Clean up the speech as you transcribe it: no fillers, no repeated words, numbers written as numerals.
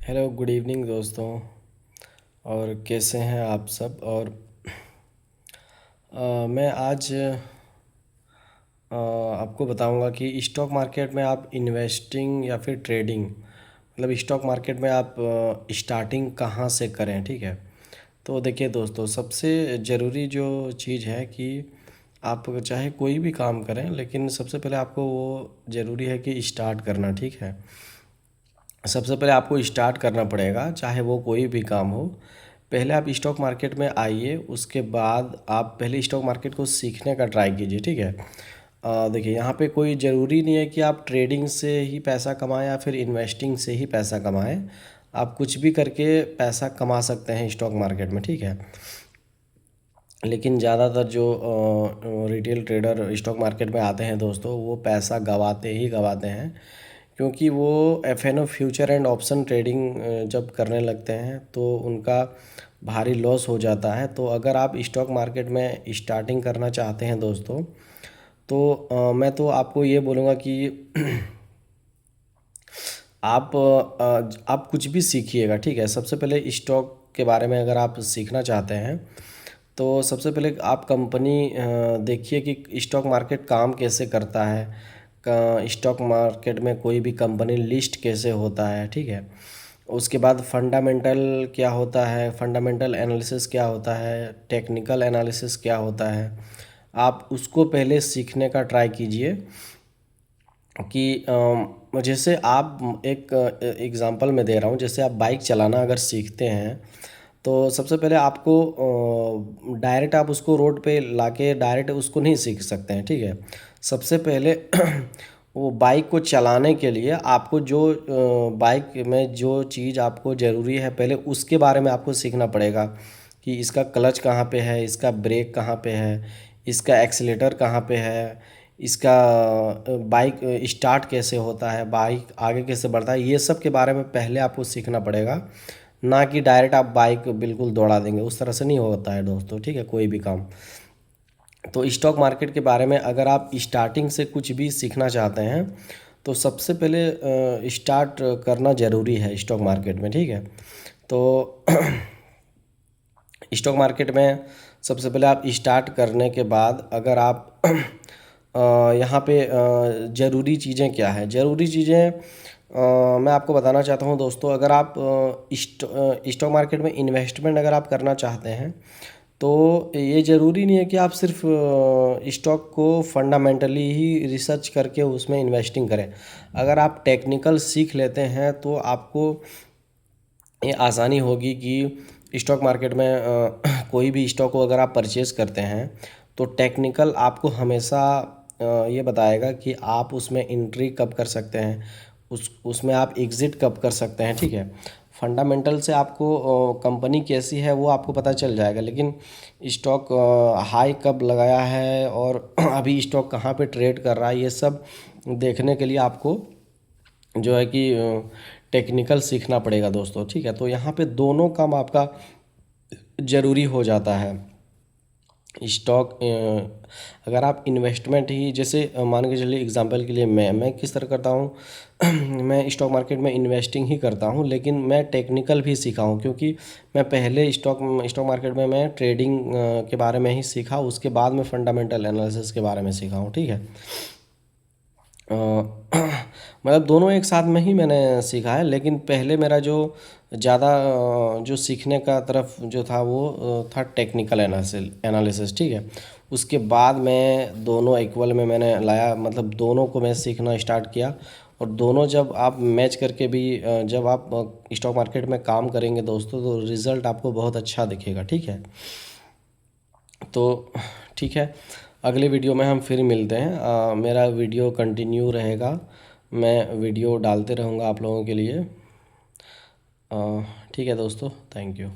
Hello good evening दोस्तों। और कैसे हैं आप सब। और मैं आज आपको बताऊंगा कि स्टॉक मार्केट में आप इन्वेस्टिंग या फिर ट्रेडिंग, मतलब स्टॉक मार्केट में आप स्टार्टिंग कहाँ से करें। ठीक है। तो देखिए दोस्तों, सबसे ज़रूरी जो चीज़ है कि आप चाहे कोई भी काम करें, लेकिन सबसे पहले आपको वो ज़रूरी है कि स्टार्ट करना। ठीक है। सबसे पहले आपको स्टार्ट करना पड़ेगा, चाहे वो कोई भी काम हो। पहले आप स्टॉक मार्केट में आइए, उसके बाद आप पहले स्टॉक मार्केट को सीखने का ट्राई कीजिए। ठीक है। देखिए, यहाँ पे कोई ज़रूरी नहीं है कि आप ट्रेडिंग से ही पैसा कमाएं या फिर इन्वेस्टिंग से ही पैसा कमाएं। आप कुछ भी करके पैसा कमा सकते हैं स्टॉक मार्केट में। ठीक है। लेकिन ज़्यादातर जो रिटेल ट्रेडर स्टॉक मार्केट में आते हैं दोस्तों, वो पैसा गंवाते ही गंवाते हैं, क्योंकि वो F future and option trading जब करने लगते हैं तो उनका भारी लॉस हो जाता है। तो अगर आप स्टॉक मार्केट में स्टार्टिंग करना चाहते हैं दोस्तों, तो मैं तो आपको ये बोलूँगा कि आप कुछ भी सीखिएगा। ठीक है। सबसे पहले स्टॉक के बारे में अगर आप सीखना चाहते हैं, तो सबसे पहले आप कंपनी देखिए कि स्टॉक मार्केट काम कैसे करता है। स्टॉक मार्केट में कोई भी कंपनी लिस्ट कैसे होता है। ठीक है। उसके बाद फंडामेंटल क्या होता है, फंडामेंटल एनालिसिस क्या होता है, टेक्निकल एनालिसिस क्या होता है। आप उसको पहले सीखने का ट्राई कीजिए कि जैसे आप एक एग्ज़ाम्पल मैं दे रहा हूँ। जैसे आप बाइक चलाना अगर सीखते हैं, तो सबसे पहले आपको डायरेक्ट आप उसको रोड पे लाके डायरेक्ट उसको नहीं सीख सकते हैं। ठीक है। सबसे पहले वो बाइक को चलाने के लिए आपको जो बाइक में जो चीज़ आपको ज़रूरी है, पहले उसके बारे में आपको सीखना पड़ेगा कि इसका क्लच कहाँ पे है, इसका ब्रेक कहाँ पे है, इसका एक्सीलेटर कहाँ पे है, इसका बाइक स्टार्ट कैसे होता है, बाइक आगे कैसे बढ़ता है। ये सब के बारे में पहले आपको सीखना पड़ेगा, ना कि डायरेक्ट आप बाइक बिल्कुल दौड़ा देंगे। उस तरह से नहीं होता है दोस्तों। ठीक है। कोई भी काम। तो स्टॉक मार्केट के बारे में अगर आप स्टार्टिंग से कुछ भी सीखना चाहते हैं, तो सबसे पहले स्टार्ट करना ज़रूरी है स्टॉक मार्केट में। ठीक है। तो स्टॉक मार्केट में सबसे पहले आप स्टार्ट करने के बाद अगर आप यहाँ पे ज़रूरी चीज़ें क्या है, ज़रूरी चीज़ें मैं आपको बताना चाहता हूँ दोस्तों। अगर आप स्टॉक मार्केट में इन्वेस्टमेंट अगर आप करना चाहते हैं, तो ये ज़रूरी नहीं है कि आप सिर्फ स्टॉक को फंडामेंटली ही रिसर्च करके उसमें इन्वेस्टिंग करें। अगर आप टेक्निकल सीख लेते हैं, तो आपको ये आसानी होगी कि स्टॉक मार्केट में कोई भी स्टॉक को अगर आप परचेज़ करते हैं, तो टेक्निकल आपको हमेशा ये बताएगा कि आप उसमें एंट्री कब कर सकते हैं, उसमें आप एग्ज़िट कब कर सकते हैं। ठीक है। फंडामेंटल से आपको कंपनी कैसी है वो आपको पता चल जाएगा, लेकिन स्टॉक हाई कब लगाया है और अभी स्टॉक कहाँ पे ट्रेड कर रहा है, ये सब देखने के लिए आपको जो है कि टेक्निकल सीखना पड़ेगा दोस्तों। ठीक है। तो यहाँ पे दोनों काम आपका ज़रूरी हो जाता है। स्टॉक अगर आप इन्वेस्टमेंट ही जैसे मान के चलिए एग्जांपल के लिए मैं किस तरह करता हूँ मैं स्टॉक मार्केट में इन्वेस्टिंग ही करता हूँ, लेकिन मैं टेक्निकल भी सीखा हूँ, क्योंकि मैं पहले स्टॉक मार्केट में मैं ट्रेडिंग के बारे में ही सीखा, उसके बाद में फंडामेंटल एनालिसिस के बारे में सीखा हूँ। ठीक है। मतलब दोनों एक साथ में ही मैंने सीखा है, लेकिन पहले मेरा जो ज़्यादा जो सीखने का तरफ जो था वो था टेक्निकल एनालिसिस। ठीक है। उसके बाद मैं दोनों इक्वल में मैंने लाया, मतलब दोनों को मैं सीखना स्टार्ट किया। और दोनों जब आप मैच करके भी जब आप स्टॉक मार्केट में काम करेंगे दोस्तों, तो रिज़ल्ट आपको बहुत अच्छा दिखेगा। ठीक है। तो ठीक है, अगले वीडियो में हम फिर मिलते हैं। मेरा वीडियो कंटिन्यू रहेगा, मैं वीडियो डालते रहूँगा आप लोगों के लिए। ठीक है दोस्तों, थैंक यू।